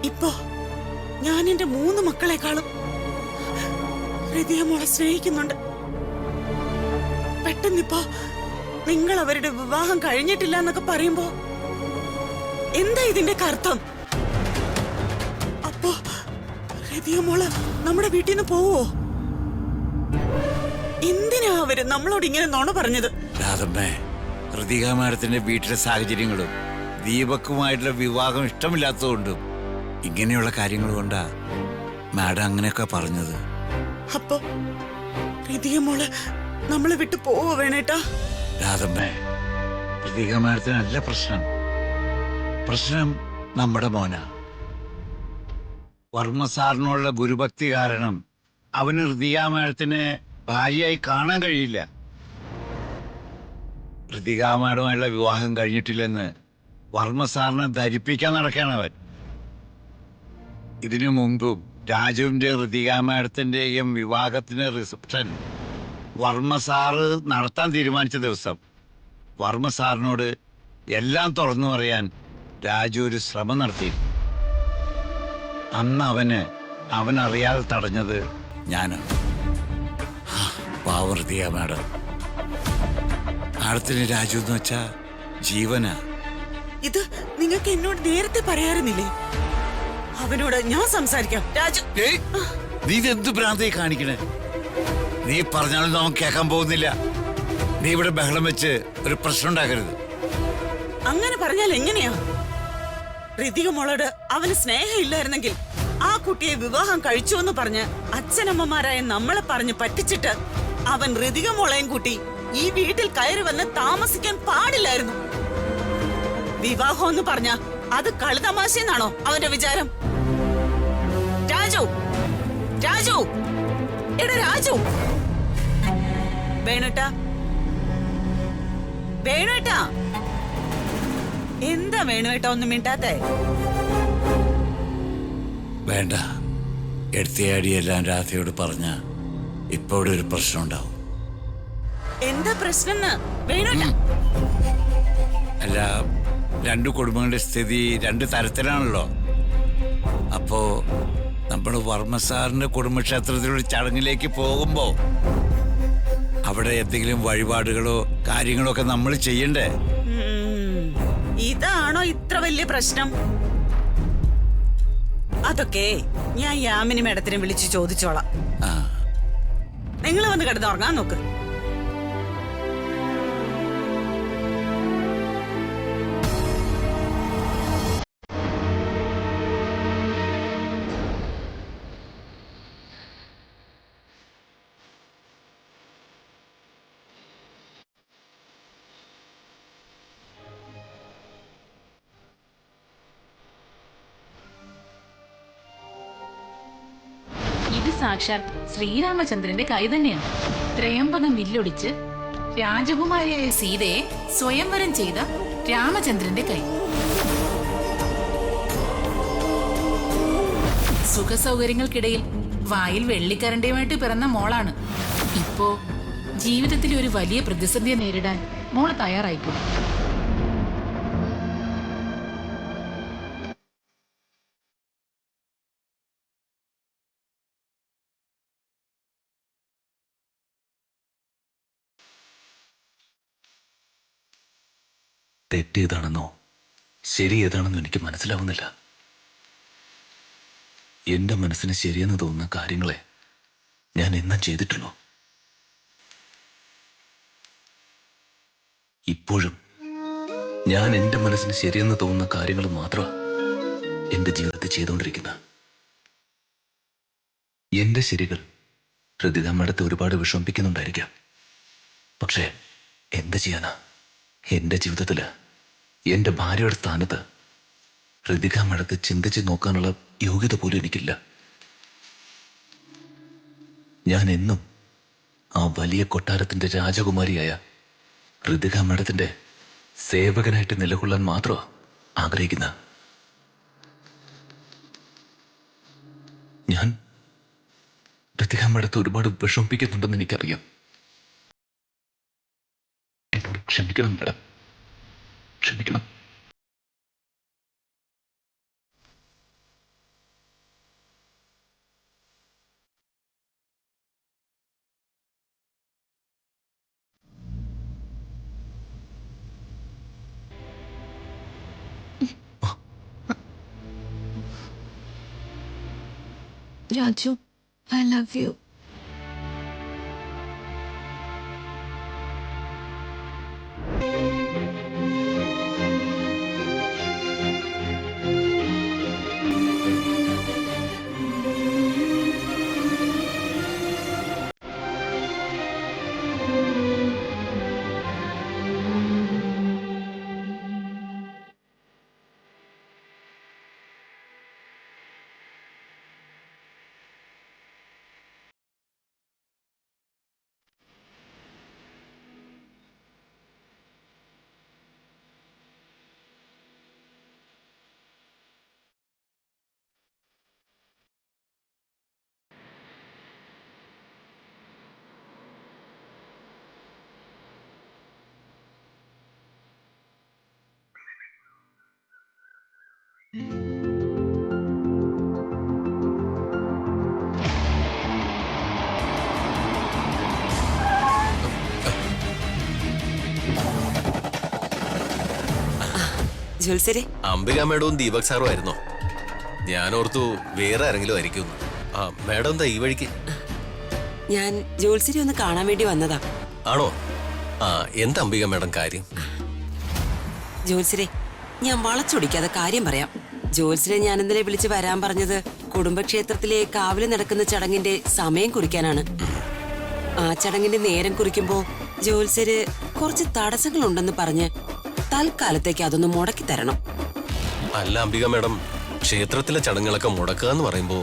ഇപ്പോ ഞാൻ എന്റെ 3 മക്കളെക്കാളും ഹൃദയ മോളെ സ്നേഹിക്കുന്നുണ്ട്. പെട്ടെന്നിപ്പോ നിങ്ങൾ അവരുടെ വിവാഹം കഴിഞ്ഞിട്ടില്ല എന്നൊക്കെ പറയുമ്പോ എന്താ ഇതിന്റെ അർത്ഥം? അപ്പോ ഹൃദയ മോള് നമ്മുടെ വീട്ടിൽ നിന്ന് പോവോ? എന്തിനാ അവര് നമ്മളോട് ഇങ്ങനെ നുണ പറഞ്ഞത്? ഹൃതിക മാഡത്തിന്റെ വീട്ടിലെ സാഹചര്യങ്ങളും ദീപക്കുമായിട്ടുള്ള വിവാഹം ഇഷ്ടമില്ലാത്തതുകൊണ്ടും ഇങ്ങനെയുള്ള കാര്യങ്ങൾ കൊണ്ടാ മാഡം അങ്ങനെയൊക്കെ പറഞ്ഞത്. അപ്പൊ ഹൃതിക മോള് നമ്മളെ വിട്ടു പോവോ വേണേട്ടാ? ഹൃതിക മാഡത്തിനല്ല പ്രശ്നം. പ്രശ്നം നമ്മുടെ മോന വർമ്മ സാറിനുള്ള ഗുരുഭക്തി കാരണം അവന് ഹൃതിക മാഡത്തിനെ ഭാര്യയായി കാണാൻ കഴിയില്ല. ഹൃതിക മാഡവുമായുള്ള വിവാഹം കഴിഞ്ഞിട്ടില്ലെന്ന് വർമ്മ സാറിനെ ധരിപ്പിക്കാൻ നടക്കുകയാണ് അവൻ. ഇതിനു മുമ്പും രാജുവിന്റെ ഹൃതിക മാഡത്തിന്റെയും വിവാഹത്തിന്റെ റിസപ്ഷൻ വർമ്മ സാറ് നടത്താൻ തീരുമാനിച്ച ദിവസം വർമ്മ സാറിനോട് എല്ലാം തുറന്നു പറയാൻ രാജു ഒരു ശ്രമം നടത്തി. അന്ന് അവനറിയാതെ തടഞ്ഞത് ഞാനാണ്. പാവം ഹൃതിക മാഡം. മാഡത്തിന് രാജു എന്ന് വെച്ചാ ജീവനാ. ഇത് നിങ്ങൾക്ക് എന്നോട് നേരത്തെ പറയാറുന്നില്ലേ? അവനോട് ഞാൻ സംസാരിക്കാം. രാജു, നീ എന്ത് ഭ്രാന്തായി കാണിക്കണേ? നീ പറഞ്ഞാലും നമുക്ക് കേൾക്കാൻ പോകുന്നില്ല. നീ ഇവിടെ ബഹളം വെച്ച് ഒരു പ്രശ്നം ഉണ്ടാക്കരുത്. അങ്ങനെ പറഞ്ഞാൽ എങ്ങനെയാ? ഹൃതിക മോളോട് അവന് സ്നേഹം ഇല്ലായിരുന്നെങ്കിൽ ആ കുട്ടിയെ വിവാഹം കഴിച്ചു എന്ന് പറഞ്ഞ് അച്ഛനമ്മമാരായ നമ്മളെ പറഞ്ഞ് പറ്റിച്ചിട്ട് അവൻ ഹൃതിക മോളെയും കൂട്ടി ഈ വീട്ടിൽ കയറി വന്ന് താമസിക്കാൻ പാടില്ലായിരുന്നു. വിവാഹം എന്ന് പറഞ്ഞ അത് കളിതമാശയെന്നാണോ അവന്റെ വിചാരം? രാജു, രാജു, എടാ രാജു, വേണുട്ടാ, വേണുട്ടാ, എന്താ വേണുവേട്ടാ ഒന്നും മിണ്ടാത്തേ? വേണ്ട, എടുത്തിയാടിയെല്ലാം രാധയോട് പറഞ്ഞ ഇപ്പൊ ഇവിടെ ഒരു പ്രശ്നം ഉണ്ടാവും. എന്താ പ്രശ്നം? വേണുട്ടാ, അല്ല, 2 കുടുംബങ്ങളുടെ സ്ഥിതി 2 തരത്തിലാണല്ലോ. അപ്പോ നമ്മൾ വർമ്മ സാറിന്റെ കുടുംബക്ഷേത്രത്തിലുള്ള ചടങ്ങിലേക്ക് പോകുമ്പോ അവിടെ എന്തെങ്കിലും വഴിപാടുകളോ കാര്യങ്ങളോ ഒക്കെ നമ്മൾ ചെയ്യണ്ടേ? ഇതാണോ ഇത്ര വലിയ പ്രശ്നം? അതൊക്കെ ഞാൻ യാമിനി മേഡത്തിനെ വിളിച്ച് ചോദിച്ചോളാം. നിങ്ങൾ വന്ന് കിടന്നുറങ്ങാൻ നോക്ക്. ഇത് സാക്ഷാൽ ശ്രീരാമചന്ദ്രന്റെ കൈ തന്നെയാണ്. ത്രയംബകം വില്ലൊടിച്ച് രാജകുമാരിയായ സീതയെ സ്വയംവരം ചെയ്ത രാമചന്ദ്രന്റെ കൈ. സുഖസൗകര്യങ്ങൾക്കിടയിൽ വായിൽ വെള്ളിക്കരണ്ടിയുമായിട്ട് പിറന്ന മോളാണ്. ഇപ്പോ ജീവിതത്തിൽ ഒരു വലിയ പ്രതിസന്ധിയെ നേരിടാൻ മോള് തയ്യാറായിക്കോ? തെറ്റേതാണെന്നോ ശരി ഏതാണെന്നോ എനിക്ക് മനസ്സിലാവുന്നില്ല. എന്റെ മനസ്സിന് ശരിയെന്ന് തോന്നുന്ന കാര്യങ്ങളെ ഞാൻ എന്നാ ചെയ്തിട്ടുള്ളൂ. ഇപ്പോഴും ഞാൻ എന്റെ മനസ്സിന് ശരിയെന്ന് തോന്നുന്ന കാര്യങ്ങൾ മാത്രമാണ് എന്റെ ജീവിതത്തിൽ ചെയ്തുകൊണ്ടിരിക്കുന്നത്. എന്റെ ശരികൾ ഹൃദിതമ്മടത്തെ ഒരുപാട് വിഷമിപ്പിക്കുന്നുണ്ടായിരിക്കാം. പക്ഷേ എന്ത് ചെയ്യാനാ? എന്റെ ജീവിതത്തില് എന്റെ ഭാര്യയുടെ സ്ഥാനത്ത് ഹൃദികാമ്മടത്ത് ചിന്തിച്ച് നോക്കാനുള്ള യോഗ്യത പോലും എനിക്കില്ല. ഞാൻ എന്നും ആ വലിയ കൊട്ടാരത്തിന്റെ രാജകുമാരിയായ ഹൃദികാമ്മടത്തിന്റെ സേവകനായിട്ട് നിലകൊള്ളാൻ മാത്രം ആഗ്രഹിക്കുന്ന ഞാൻ ഹൃദികാമ്മടത്ത് ഒരുപാട് വിഷമിപ്പിക്കുന്നുണ്ടെന്ന് എനിക്കറിയാം. എന്നോട് ക്ഷമിക്കണം മാഡം, ക്ഷമിക്കണം. Raju, I love you. ജോത്സരെ, Ambika മേഡവും Deepak സാറും ആയിരുന്നോ? ഞാൻ ഓർത്തു വേറെ ആരെങ്കിലും ആയിരിക്കും. ആ മേഡം എന്താ ഈ വഴിക്ക്? ഞാൻ ജോത്സരെ ഒന്ന് കാണാൻ വേണ്ടി വന്നതാ. ആണോ? ആ എന്താ അംബിക മേഡം കാര്യം? ജോത്സരെ, ഞാൻ വളച്ചൊടിക്കാതെ കാര്യം പറയാം. ജോത്സരെ ഞാൻ ഇന്നലെ വിളിച്ച് വരാൻ പറഞ്ഞത് കുടുംബക്ഷേത്രത്തിലെ കാവില് നടക്കുന്ന ചടങ്ങിന്റെ സമയം കുറിക്കാനാണ്. ആ ചടങ്ങിന്റെ നേരം കുറിക്കുമ്പോ ജോത്സര് കുറച്ച് തടസ്സങ്ങളുണ്ടെന്ന് പറഞ്ഞ് തൽക്കാലത്തേക്ക് അതൊന്ന് മുടക്കി തരണം. അല്ല അംബിക മേഡം, ക്ഷേത്രത്തിലെ ചടങ്ങുകളൊക്കെ മുടക്കുക എന്ന് പറയുമ്പോ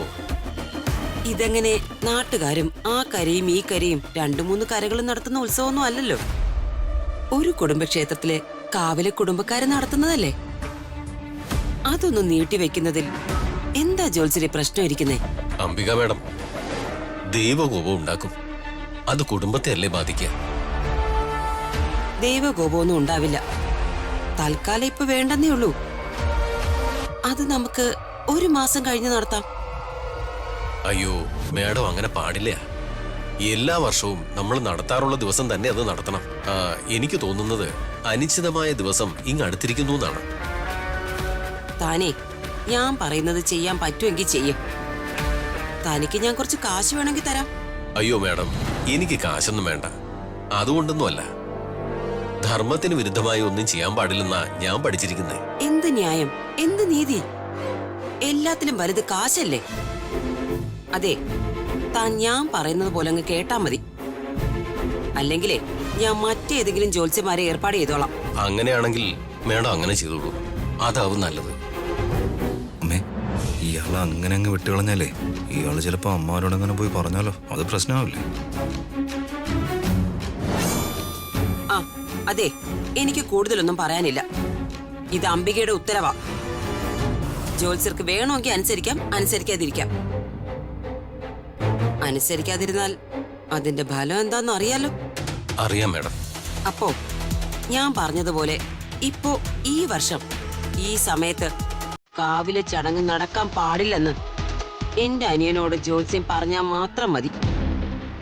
ഇതെങ്ങനെ നാട്ടുകാരും ആ കരയും ഈ കരയും 2-3 കരകളും നടത്തുന്ന ഉത്സവമൊന്നും അല്ലല്ലോ. ഒരു കുടുംബക്ഷേത്രത്തിലെ കാവിലെ കുടുംബക്കാര് നടത്തുന്നതല്ലേ. അതൊന്നും നീട്ടിവെക്കുന്നതിൽ എന്താ ജോത്സരി പ്രശ്നം ഇരിക്കുന്നേ? അംബിക മേഡം, ദൈവകോപം ഉണ്ടാക്കും. അത് കുടുംബത്തെ അല്ലേ ബാധിക്കുക? ദൈവകോപമൊന്നും ഉണ്ടാവില്ല. തൽക്കാലം ഇപ്പൊ വേണ്ടെന്നേ ഉള്ളൂ. അത് നമുക്ക് 1 മാസം കഴിഞ്ഞ് നടത്താം. അയ്യോ മേഡം, അങ്ങനെ പാടില്ല. എല്ലാ വർഷവും നമ്മൾ നടത്താറുള്ള ദിവസം തന്നെ അത് നടത്തണം. എനിക്ക് തോന്നുന്നത് അനിശ്ചിതമായ ദിവസം ഇങ്ങടുത്തിരിക്കുന്നു എന്നാണ്. താനേ, ഞാൻ പറയുന്നത് ചെയ്യാൻ പറ്റുമെങ്കിൽ ചെയ്യും. തനിക്ക് ഞാൻ കുറച്ച് കാശ് വേണമെങ്കിൽ തരാം. അയ്യോ മേഡം, എനിക്ക് കാശൊന്നും വേണ്ട. അതുകൊണ്ടൊന്നുമല്ല, ധർമ്മത്തിന് വിരുദ്ധമായി ഒന്നും ചെയ്യാൻ പാടില്ലെന്നാ ഞാൻ പഠിച്ചിരിക്കുന്നേ. എന്ത് ന്യായം, എന്ത് നീതി? എല്ലാത്തിലും വലുത് കാശല്ലേ? അതെ, താൻ ഞാൻ പറയുന്നത് പോലെ അങ്ങ് കേട്ടാ മതി. അല്ലെങ്കിലേ ഞാൻ മറ്റേതെങ്കിലും ജോത്സ്യന്മാരെ ഏർപ്പാട് ചെയ്തോളാം. അങ്ങനെയാണെങ്കിൽ മേഡം അങ്ങനെ ചെയ്തോളൂ, അതാവും നല്ലത്. അമ്മേ, ഇയാളെ അങ്ങനെ അങ്ങ് വിട്ടുകളഞ്ഞാലേ ഇയാള് ചിലപ്പോ അമ്മാരോടങ്ങനെ പോയി പറഞ്ഞാലോ, അത് പ്രശ്നമാവില്ലേ? ആ അതെ, എനിക്ക് കൂടുതലൊന്നും പറയാനില്ല. ഇത് അംബികയുടെ ഉത്തരവാ. ജോത്സ്യർക്ക് വേണമെങ്കിൽ അനുസരിക്കാം, അനുസരിക്കാതിരിക്കാം. അനുസരിക്കാതിരുന്നാൽ അതിന്റെ ഫലം എന്താന്ന് അറിയാലോ. അറിയാം മേഡം. അപ്പോ ഞാൻ പറഞ്ഞതുപോലെ ഇപ്പോ ഈ വർഷം ഈ സമയത്ത് കാവിലെ ചടങ്ങ് നടക്കാൻ പാടില്ലെന്ന് എന്റെ അനിയനോട് ജോത്സ്യം പറഞ്ഞാൽ മാത്രം മതി.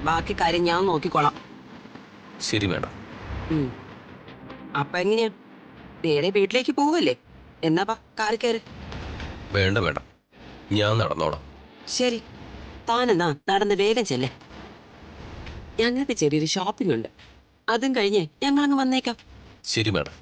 ബാക്കി കാര്യം ഞാൻ നോക്കിക്കോളാം. ശരി മേഡം. അപ്പൊ എങ്ങനെയാ, നേരെ വീട്ടിലേക്ക് പോവല്ലേ? എന്നാ കാറി കയറി. വേണ്ട മേഡം, ഞാൻ നടന്നോളാം. ശരി, താനെന്നാ നടന്ന് വേഗം ചെല്ലേ. ഞങ്ങൾക്ക് ചെറിയൊരു ഷോപ്പിംഗ് ഉണ്ട്, അതും കഴിഞ്ഞ് ഞങ്ങൾ അങ്ങ് വന്നേക്കാം. ശരി മേഡം.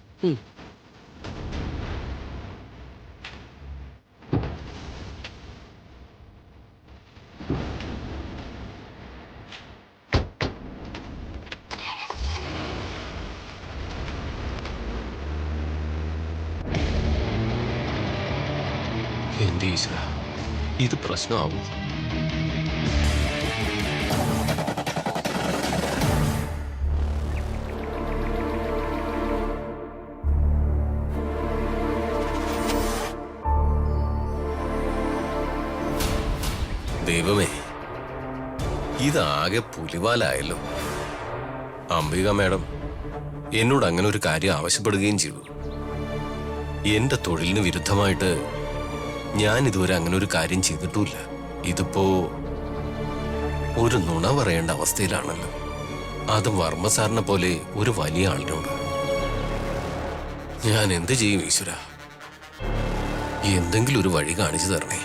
എന്റെ ഈശ്വര, ഇത് പ്രശ്നമാവും. ദൈവമേ, ഇതാകെ പുലിവാലായല്ലോ. അംബിക മേഡം എന്നോട് അങ്ങനെ ഒരു കാര്യം ആവശ്യപ്പെടുകയും ചെയ്തു. എന്റെ തൊഴിലിന് വിരുദ്ധമായിട്ട് ഞാൻ ഇതുവരെ അങ്ങനെ ഒരു കാര്യം ചെയ്തിട്ടുമില്ല. ഇതിപ്പോ ഒരു നുണ പറയേണ്ട അവസ്ഥയിലാണല്ലോ, അതും വർമ്മ സാറിനെ പോലെ ഒരു വലിയ ആളിനോട്. ഞാൻ എന്ത് ചെയ്യും ഈശ്വര? എന്തെങ്കിലും ഒരു വഴി കാണിച്ചു തരണേ.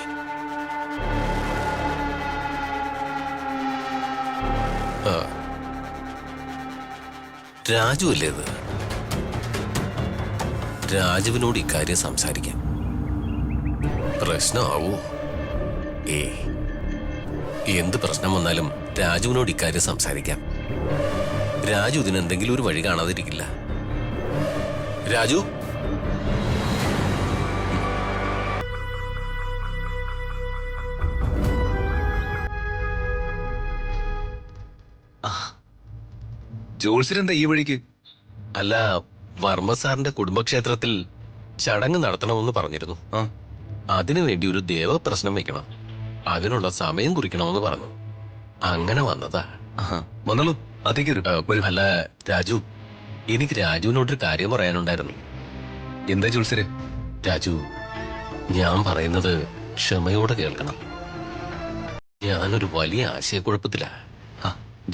രാജു അല്ലേ ഇത്? രാജുവിനോട് ഇക്കാര്യം സംസാരിക്കാം. പ്രശ്നമാവൂ? എന്ത് പ്രശ്നം വന്നാലും രാജുവിനോട് ഇക്കാര്യം സംസാരിക്കാം. രാജു ഇതിനെന്തെങ്കിലും ഒരു വഴി കാണാതിരിക്കില്ല. രാജു, ജോത്സ്യരെന്താ ഈ വഴിക്ക്? അല്ല, വർമ്മ സാറിന്റെ കുടുംബക്ഷേത്രത്തിൽ ചടങ്ങ് നടത്തണമെന്ന് പറഞ്ഞിരുന്നു. ആ, അതിനുവേണ്ടി ഒരു ദേവപ്രശ്നം വെക്കണം, അതിനുള്ള സമയം കുറിക്കണമെന്ന് പറഞ്ഞു. അങ്ങനെ വന്നതാ. വന്നോളൂ, അതേക്ക് വരൂ. അല്ല രാജു, എനിക്ക് രാജുവിനോടൊരു കാര്യം പറയാനുണ്ടായിരുന്നു. എന്താ ജോത്സ്യരെ? രാജു, ഞാൻ പറയുന്നത് ക്ഷമയോടെ കേൾക്കണം. ഞാനൊരു വലിയ ആശയക്കുഴപ്പത്തിലാ.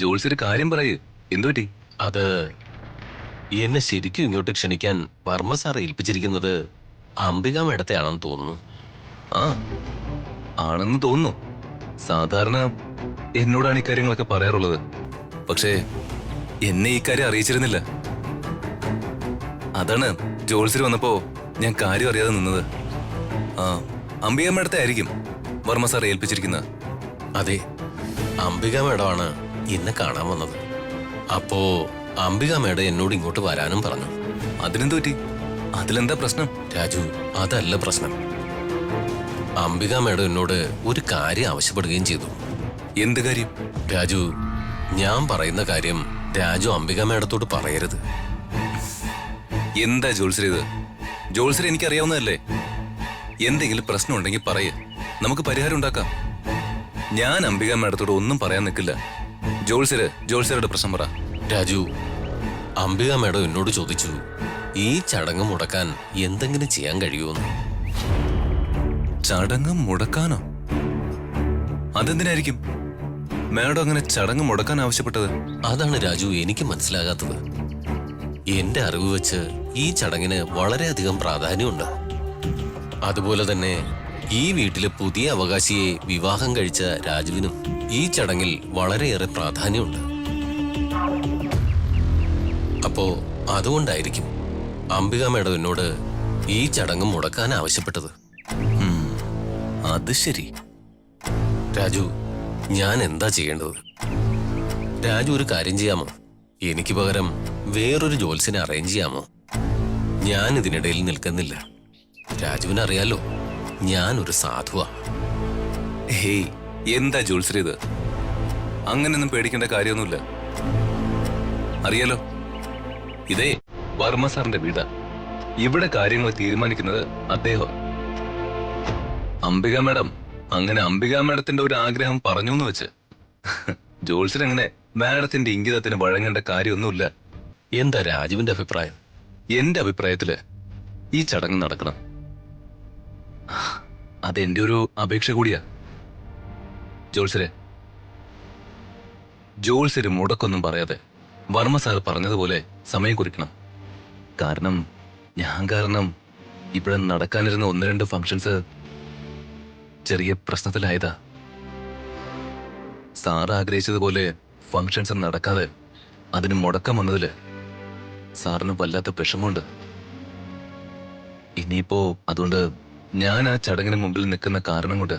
ജോത്സ്യര് കാര്യം പറയൂ, എന്തു പറ്റി? അത് എന്നെ ശരിക്കും ഇങ്ങോട്ട് ക്ഷണിക്കാൻ വർമ്മ സാർ ഏൽപ്പിച്ചിരിക്കുന്നത് അംബിക മേഡത്തെയാണെന്ന് തോന്നുന്നു. ആ, ആണെന്ന് തോന്നുന്നു. സാധാരണ എന്നോടാണ് ഇക്കാര്യങ്ങളൊക്കെ പറയാറുള്ളത്. പക്ഷേ എന്നെ ഇക്കാര്യം അറിയിച്ചിരുന്നില്ല. അതാണ് ജോത്സ്യര് വന്നപ്പോ ഞാൻ കാര്യം അറിയാതെ നിന്നത്. ആ, അംബിക മേഡത്തെ ആയിരിക്കും വർമ്മ സാർ ഏൽപ്പിച്ചിരിക്കുന്നത്. അതെ, അംബിക മേഡമാണ് എന്നെ കാണാൻ വന്നത്. അപ്പോ അംബിക മേഡം എന്നോട് ഇങ്ങോട്ട് വരാനും പറഞ്ഞു. അതിനെന്തു പറ്റി? അതിലെന്താ പ്രശ്നം? രാജു, അതല്ല പ്രശ്നം. അംബിക മേഡം എന്നോട് ഒരു കാര്യം ആവശ്യപ്പെടുകയും ചെയ്തു. എന്ത് കാര്യം? രാജു, ഞാൻ പറയുന്ന കാര്യം രാജു അംബിക മേഡത്തോട് പറയരുത്. എന്താ ജോത്സ്യര് ഇത്? ജോത്സ്യര് എനിക്കറിയാവുന്നതല്ലേ. എന്തെങ്കിലും പ്രശ്നം ഉണ്ടെങ്കിൽ പറയ്, നമുക്ക് പരിഹാരം ഉണ്ടാക്കാം. ഞാൻ അംബിക മേഡത്തോട് ഒന്നും പറയാൻ നിൽക്കില്ല. ജോത്സ്യരുടെ പ്രശ്നം പറ. രാജു, അംബിക മേഡം എന്നോട് ചോദിച്ചു ഈ ചടങ്ങ് മുടക്കാൻ എന്തെങ്കിലും ചെയ്യാൻ കഴിയുമെന്ന്. ചടങ്ങ് മുടക്കാനോ? അതെന്തിനായിരിക്കും മേഡം അങ്ങനെ ചടങ്ങ് മുടക്കാൻ ആവശ്യപ്പെട്ടത്? അതാണ് രാജു എനിക്ക് മനസ്സിലാകാത്തത്. എന്റെ അറിവ് വെച്ച് ഈ ചടങ്ങിന് വളരെയധികം പ്രാധാന്യമുണ്ട്. അതുപോലെ തന്നെ ഈ വീട്ടിലെ പുതിയ അവകാശിയെ വിവാഹം കഴിച്ച രാജുവിനും ഈ ചടങ്ങിൽ വളരെയേറെ പ്രാധാന്യമുണ്ട്. അപ്പോ അതുകൊണ്ടായിരിക്കും അംബിക മേഡം എന്നോട് ഈ ചടങ്ങ് മുടക്കാൻ ആവശ്യപ്പെട്ടത്. അത് ശരി. രാജു, ഞാൻ എന്താ ചെയ്യേണ്ടത്? രാജു ഒരു കാര്യം ചെയ്യാമോ? എനിക്ക് പകരം വേറൊരു ജോത്സ്യനെ അറേഞ്ച് ചെയ്യാമോ? ഞാൻ ഇതിനിടയിൽ നിൽക്കുന്നില്ല. രാജുവിനറിയാലോ ഞാനൊരു സാധുവാ. ഹേയ്, എന്താ ജോത്സ്യര് ഇത്? അങ്ങനെയൊന്നും പേടിക്കേണ്ട കാര്യമൊന്നുമില്ല. അറിയാലോ, ഇതേ വർമ്മ സാറിന്റെ വീടാ. ഇവിടെ കാര്യങ്ങൾ തീരുമാനിക്കുന്നത് അദ്ദേഹം. അംബിക മേഡം അങ്ങനെ അംബിക മേഡത്തിന്റെ ഒരു ആഗ്രഹം പറഞ്ഞു എന്ന് വെച്ച് ജോത്സ്യരങ്ങനെ മാഡത്തിന്റെ ഇംഗിതത്തിന് വഴങ്ങേണ്ട കാര്യമൊന്നുമില്ല. എന്താ രാജുവിന്റെ അഭിപ്രായം? എന്റെ അഭിപ്രായത്തില് ഈ ചടങ്ങ് നടക്കണം. അതെന്റെ ഒരു അപേക്ഷ കൂടിയാ. ജോത്സ്യര് മുടക്കൊന്നും പറയാതെ വർമ്മ സാർ പറഞ്ഞതുപോലെ സമയം കുറിക്കണം. കാരണം ഇവിടെ നടക്കാനിരുന്ന 1-2 ഫംഗ്ഷൻസ് ചെറിയ പ്രശ്നത്തിലായതാ. സാർ ആഗ്രഹിച്ചതുപോലെ ഫംഗ്ഷൻസ് നടക്കാതെ അതിന് മുടക്കം വന്നതില് സാറിന് വല്ലാത്ത വിഷമമുണ്ട്. ഇനിയിപ്പോ അതുകൊണ്ട് ഞാൻ ആ ചടങ്ങിന് മുമ്പിൽ നിൽക്കുന്ന കാരണം കൊണ്ട്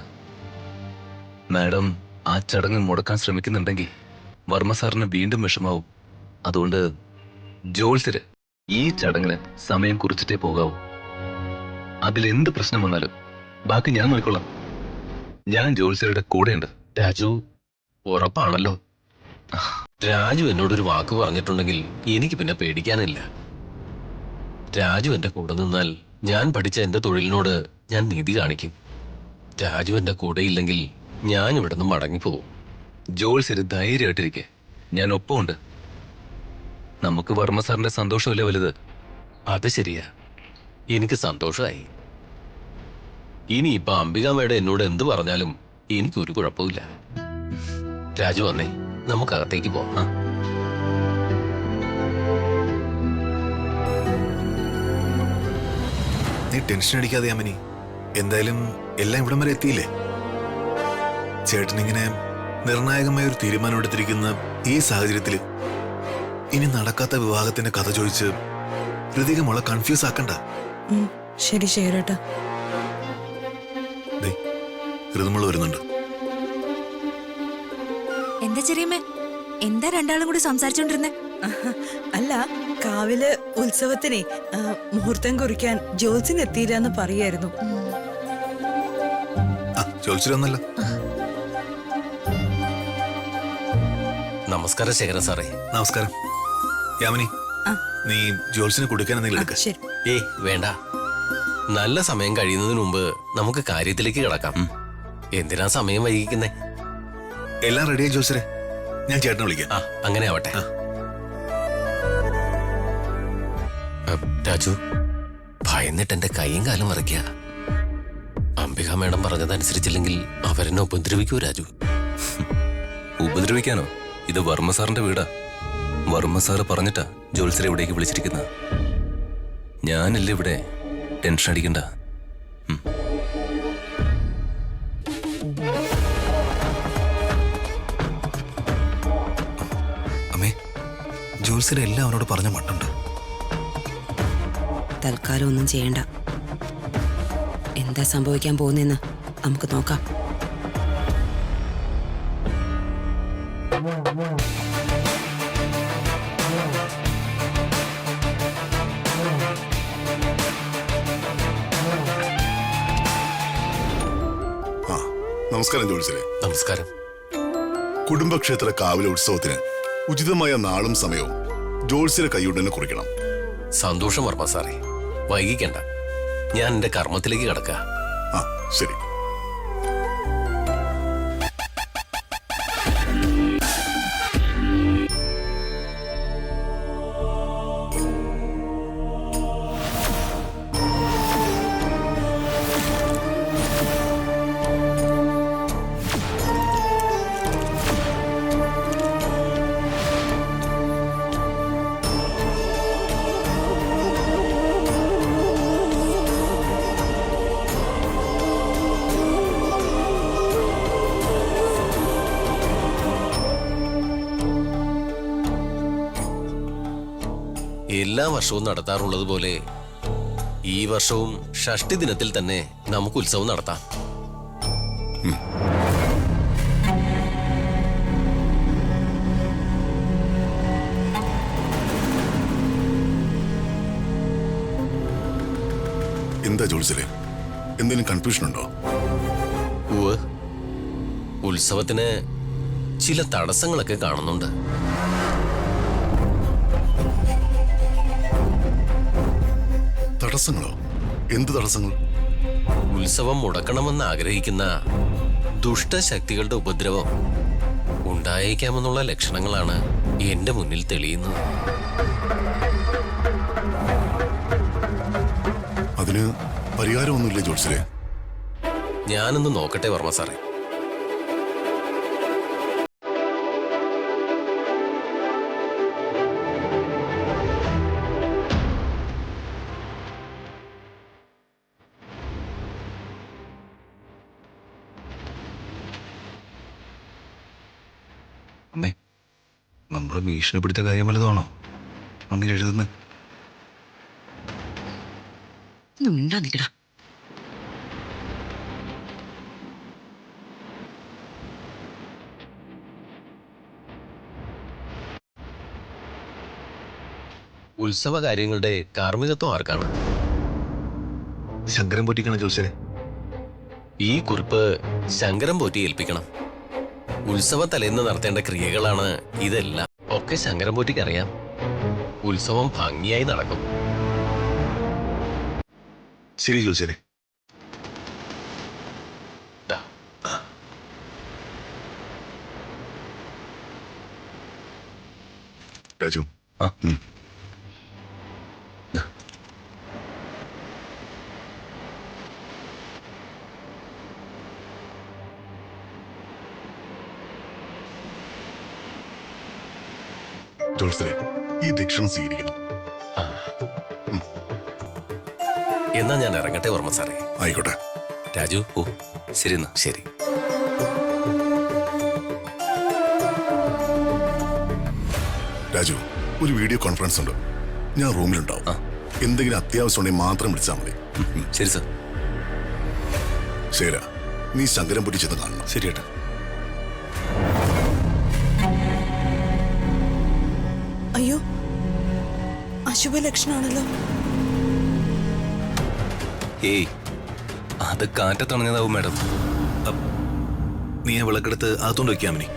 മാഡം ആ ചടങ്ങ് മുടക്കാൻ ശ്രമിക്കുന്നുണ്ടെങ്കിൽ വർമ്മ സാറിന് വീണ്ടും വിഷമാവും. അതുകൊണ്ട് ജോത്സ്യര് ഈ ചടങ്ങിന് സമയം കുറിച്ചിട്ടേ പോകാവൂ. അതിലെന്ത് പ്രശ്നം വന്നാലും ബാക്കി ഞാൻ നോക്കിക്കൊള്ളാം. ഞാൻ ജോത്സ്യരുടെ കൂടെയുണ്ട്. രാജു, ഉറപ്പാണല്ലോ? രാജു എന്നോടൊരു വാക്ക് പറഞ്ഞിട്ടുണ്ടെങ്കിൽ എനിക്ക് പിന്നെ പേടിക്കാനില്ല. രാജു എന്റെ കൂടെ നിന്നാൽ ഞാൻ പഠിച്ച എന്റെ തൊഴിലിനോട് ഞാൻ നീതി കാണിക്കും. രാജു എന്റെ കൂടെ ഇല്ലെങ്കിൽ ഞാൻ ഇവിടെ നിന്ന് മടങ്ങിപ്പോകും. ജോത്സ്യര് ധൈര്യമായിട്ടിരിക്കെ, ഞാൻ ഒപ്പമുണ്ട്. നമുക്ക് വർമ്മ സാറിന്റെ സന്തോഷമല്ലേ വലുത്. അത് ശരിയാ, എനിക്ക് സന്തോഷമായി. ഇനിയിപ്പൊ അംബിക മേഡം എന്നോട് എന്ത് പറഞ്ഞാലും എനിക്കൊരു കുഴപ്പമില്ല. രാജു വന്നേ, നമുക്കകത്തേക്ക് പോകാം. നീ ടെൻഷൻ അടിക്കാതെ അമ്മനി. എന്തായാലും എല്ലാം ഇവിടം വരെ എത്തിയില്ലേ? ചേട്ടനിങ്ങനെ നിർണായകമായ ഒരു തീരുമാനം എടുത്തിരിക്കുന്ന ഈ സാഹചര്യത്തില് ഇനി നടക്കാത്ത വിവാഹത്തിന്റെ കഥ ചോദിച്ച് ഹൃതിക മോളെ കൺഫ്യൂസ് ആക്കണ്ട. ശരി ശേഖരേട്ടാ. ഋതുമോള് വരുന്നുണ്ട്. എന്താ ചെറിയമ്മേ, എന്താ രണ്ടാളും കൂടി സംസാരിച്ചോണ്ടിരുന്നേ? അല്ല, കാവില് ഉത്സവത്തിനെ മുഹൂർത്തം കുറിക്കാൻ ജോത്സ്യൻ എത്തിയില്ല എന്ന് പറയായിരുന്നു. ചോദിച്ചിട്ടൊന്നല്ല. നമസ്കാരം ശേഖരൻ സാറേ. നമസ്കാരം. യാമിനി, നീ ജോത്സ്യനെ കുടിക്കാൻ എന്തെങ്കിലും എടുക്ക. ശരി. ഏയ് വേണ്ട, നല്ല സമയം കഴിയുന്നതിന് മുമ്പ് നമുക്ക് കാര്യത്തിലേക്ക് കിടക്കാം. എന്തിനാ സമയം വൈകിക്കുന്നേ? എല്ലാം റെഡിയായി ജോത്സ്യരെ, ഞാൻ ചേട്ടനെ വിളിക്കാം. അങ്ങനെ ആവട്ടെ. രാജു, ഭയന്നിട്ട് എന്റെ കൈയും കാലും മറയ്ക്കുക. അംബിക മേഡം പറഞ്ഞതനുസരിച്ചില്ലെങ്കിൽ അവരെന്നെ ഉപദ്രവിക്കൂ രാജു. ഉപദ്രവിക്കാനോ? ഇത് വർമ്മ സാറിന്റെ വീടാ. വർമ്മ സാറ് പറഞ്ഞിട്ടാ ജോത്സ്യരെ ഇവിടേക്ക് വിളിച്ചിരിക്കുന്നത്. ഞാനില്ല ഇവിടെ, ടെൻഷൻ അടിക്കണ്ട. അമ്മേ, ജോത്സ്യരെ എല്ലാം അവനോട് പറഞ്ഞ മട്ടുണ്ട്. തൽക്കാലം ഒന്നും ചെയ്യണ്ട. എന്താ സംഭവിക്കാൻ പോകുന്നെന്ന് നമുക്ക് നോക്കാം. നമസ്കാരം ജോത്സ്യരെ. നമസ്കാരം. കുടുംബക്ഷേത്ര കാവിലെ ഉത്സവത്തിന് ഉചിതമായ നാളും സമയവും ജോത്സ്യരെ കൈയുടനെ കുറിക്കണം. സന്തോഷം വർമ്മ സാറേ, വൈകിക്കണ്ട. ഞാൻ എന്റെ കർമ്മത്തിലേക്ക് കിടക്കുക. ശരി. എല്ലാ വർഷവും നടത്താറുള്ളത് പോലെ ഈ വർഷവും ഷഷ്ടി ദിനത്തിൽ തന്നെ നമുക്ക് ഉത്സവം നടത്താം. എന്താ ജോത്സ്യരെ, എന്തെങ്കിലും കൺഫ്യൂഷൻ ഉണ്ടോ? ഉത്സവത്തിന് ചില തടസ്സങ്ങളൊക്കെ കാണുന്നുണ്ട്. തടസ്സങ്ങളോ? എന്ത് തടസ്സങ്ങൾ? ഉത്സവം മുടക്കണമെന്ന് ആഗ്രഹിക്കുന്ന ദുഷ്ടശക്തികളുടെ ഉപദ്രവം ഉണ്ടായേക്കാമെന്നുള്ള ലക്ഷണങ്ങളാണ് എന്റെ മുന്നിൽ തെളിയുന്നത്. അതിന് പരിഹാരമൊന്നുമില്ലേ ജോത്സ്യരെ? ഞാനൊന്ന് നോക്കട്ടെ വർമ്മ സാറേ. അമ്മേ, നമ്മള് ഭീഷണിപ്പെടുത്ത കാര്യം വല്ലതാണോ അങ്ങനെ എഴുതുന്നത്? മിണ്ടാ നിക്കടാ. ഉത്സവ കാര്യങ്ങളുടെ കാർമ്മികത്വം ആർക്കാണ്? ശങ്കരൻ പൊറ്റിക്കണം ജോത്സ്യരെ. ഈ കുറിപ്പ് ശങ്കരൻ പോറ്റി ഏൽപ്പിക്കണം. ഉത്സവ തലേന്ന് നടത്തേണ്ട ക്രിയകളാണ് ഇതെല്ലാം. ഒക്കെ ശങ്കരൻ പോറ്റിക്ക് അറിയാം. ഉത്സവം ഭംഗിയായി നടക്കും. ശരി ജോത്സ്യരെ. രാജു, ജോത്സ്യരെ, ഈ ദക്ഷിണ സ്വീകരിക്കണം. എന്നാ ഞാൻ ഇറങ്ങട്ടെ വർമ്മ സാറേ. ആയിക്കോട്ടെ രാജു. ഓ ശരി എന്നാ. ശരി. രാജു ഒരു വീഡിയോ കോൺഫറൻസ് ഉണ്ട്, ഞാൻ റൂമിലുണ്ടാവും. എന്തെങ്കിലും അത്യാവശ്യം ഉണ്ടെങ്കിൽ മാത്രം വിളിച്ചാൽ മതി. ശരി സർ. ശരിയാ, നീ ശങ്കരൻപൊട്ടി ചെന്ന് കാണണം. ശരിയേട്ടാ. അയ്യോ, അശുഭ ലക്ഷണാണല്ലോ. ഏയ്, അത് കാറ്റത്തണഞ്ഞതാവും മാഡം. നീ ആ വിളക്കെടുത്ത് അകത്തോണ്ട് വെക്കാം മിനി.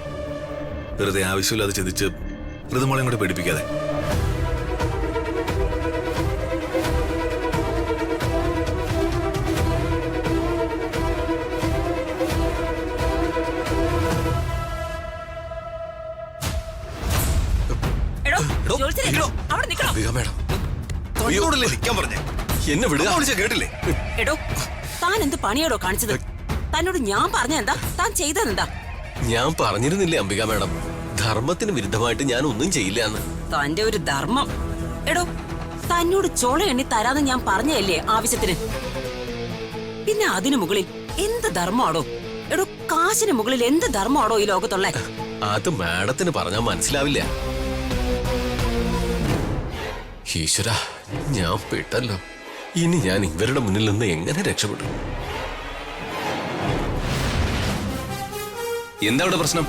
വെറുതെ ആവശ്യമില്ലാതെ ചിന്തിച്ച് ഋതുമോളെയും കൂടെ പേടിപ്പിക്കാതെ. അംബിക മാഡം, തന്നോടല്ലേ നിൽക്കാൻ പറഞ്ഞേ? എന്നെ വിടുക. വിളിച്ച കേട്ടില്ലേ? എടോ, താൻ എന്ത് പണിയാടോ കാണിച്ചത്? തന്നോട് ഞാൻ പറഞ്ഞ എന്താ, താൻ ചെയ്തതെന്താ? ഞാൻ പറഞ്ഞിരുന്നില്ലേ അംബിക മാഡം, ധർമ്മത്തിന് വിരുദ്ധമായിട്ട് ഞാൻ ഒന്നും ചെയ്യില്ല എന്ന്. തന്റെ ഒരു ധർമ്മം. എടോ, തന്നോട് ചോള എണ്ണി തരാന്ന് ഞാൻ പറഞ്ഞല്ലേ ആവശ്യത്തിന്. പിന്നെ അതിനു മുകളിൽ എന്ത് ധർമ്മമാടോ? എടോ, കാശിന് മുകളിൽ എന്ത് ധർമ്മമാടോ ഈ ലോകത്തുള്ള? അത് മാഡത്തിന് പറഞ്ഞാൽ മനസ്സിലാവില്ല. ഈശ്വര, ഞാൻ പെട്ടല്ലോ. ഇനി ഞാൻ ഇവരുടെ മുന്നിൽ നിന്ന് എങ്ങനെ രക്ഷപ്പെടും? എന്താ അവിടെ പ്രശ്നം?